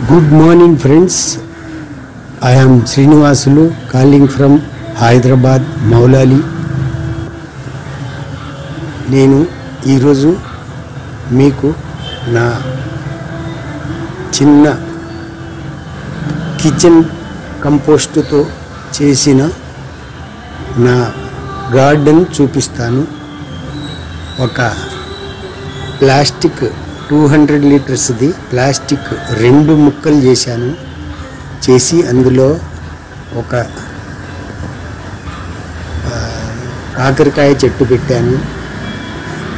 Good morning friends, I am Srinivasulu calling from Hyderabad, Maulali. నేను ఈరోజు మీకు నా చిన్న కిచెన్ కంపోస్ట్తో చేసిన నా గార్డెన్ చూపిస్తాను. ఒక ప్లాస్టిక్ 200 లీటర్స్ది ప్లాస్టిక్ 2 ముక్కలు చేసి అందులో ఒక కాకరకాయ చెట్టు పెట్టాను.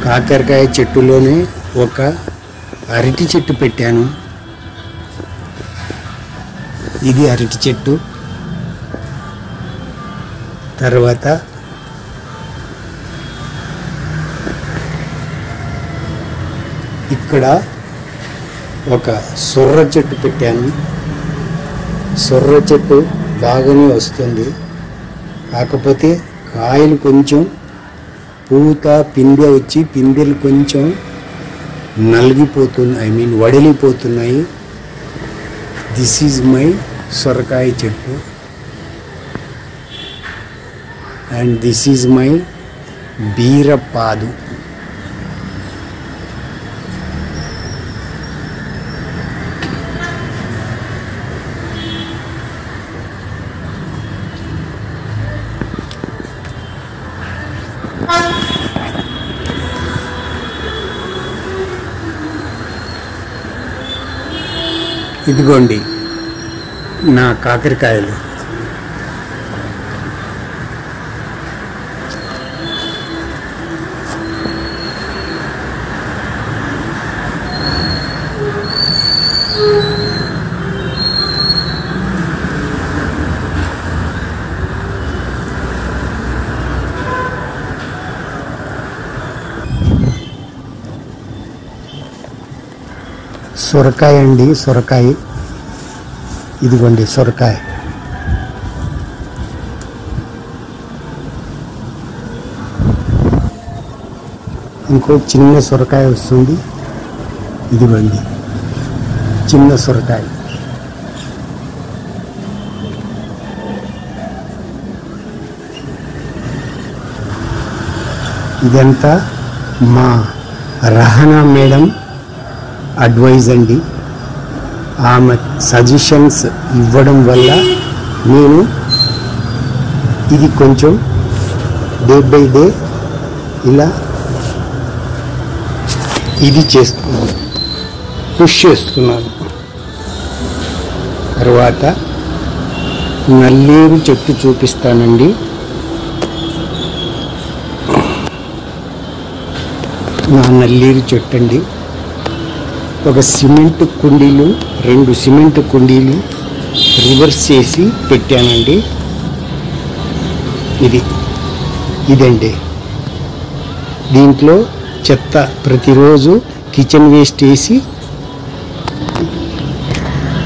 కాకరకాయ చెట్టులోనే ఒక అరటి చెట్టు పెట్టాను. ఇది అరటి చెట్టు. తర్వాత ఇక్కడ ఒక సొర్ర చెట్టు పెట్టాను. సొర్ర చెట్టు బాగానే వస్తుంది, కాకపోతే కాయలు కొంచెం పూత పిందె వచ్చి పిందెలు కొంచెం నలిగిపోతున్నాయి, వడిలిపోతున్నాయి. దిస్ ఈజ్ మై సొరకాయ చెట్టు అండ్ దిస్ ఈజ్ మై బీరపాదు. ఇదిగోండి నా కాకరకాయలు. సొరకాయ అండి, సొరకాయ. ఇదిగోండి సొరకాయ. ఇంకో చిన్న సొరకాయ వస్తుంది. ఇదిగోండి చిన్న సొరకాయ. ఇదంతా మా రహనా మేడం అడ్వైజ్ అండి. ఆమె సజెషన్స్ ఇవ్వడం వల్ల నేను ఇది కొంచెం డే బై డే ఇలా ఇది చేస్తున్నాను, పుష్ చేస్తున్నాను. తర్వాత నల్లేరు చెట్టు చూపిస్తానండి. నా నల్లేరు చెట్టు అండి. ఒక సిమెంట్ కుండీలు, 2 సిమెంట్ కుండీలు రివర్స్ చేసి పెట్టానండి. ఇదండి. దీంట్లో చెత్త ప్రతిరోజు కిచెన్ వేస్ట్ వేసి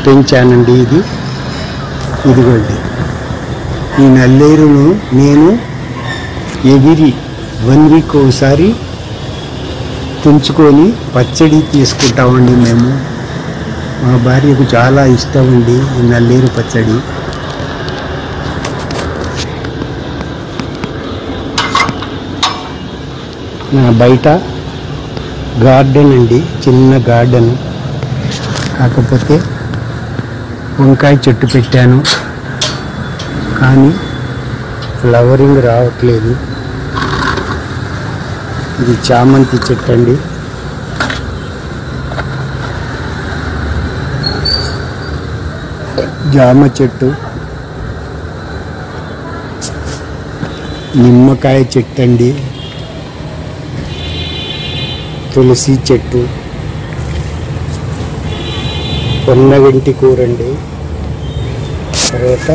పెంచానండి. ఇదిగోండి ఈ నల్లేరును నేను ఎవ్రీ 1 వీక్ ఒకసారి తుంచుకొని పచ్చడి తీసుకుంటామండి. మేము, మా భార్యకు చాలా ఇష్టం అండి ఈ నల్లేరు పచ్చడి. నా బయట గార్డెన్ అండి, చిన్న గార్డెన్. కాకపోతే వంకాయ చెట్టు పెట్టాను, కానీ ఫ్లవరింగ్ రావట్లేదు. ఇది చామంతి చెట్టు అండి. జామ చెట్టు, నిమ్మకాయ చెట్టు అండి, తులసి చెట్టు, పొన్నగంటి కూర అండి. తర్వాత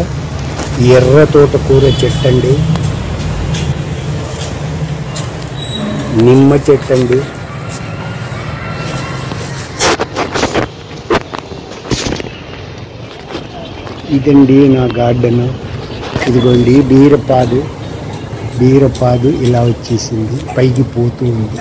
ఎర్ర తోటకూర చెట్టు అండి, నిమ్మ చెట్టు అండి. ఇదండి నా గార్డెన్. ఇదిగోండి బీరపాదు ఇలా వచ్చేసింది, పైకి పోతూ ఉంది.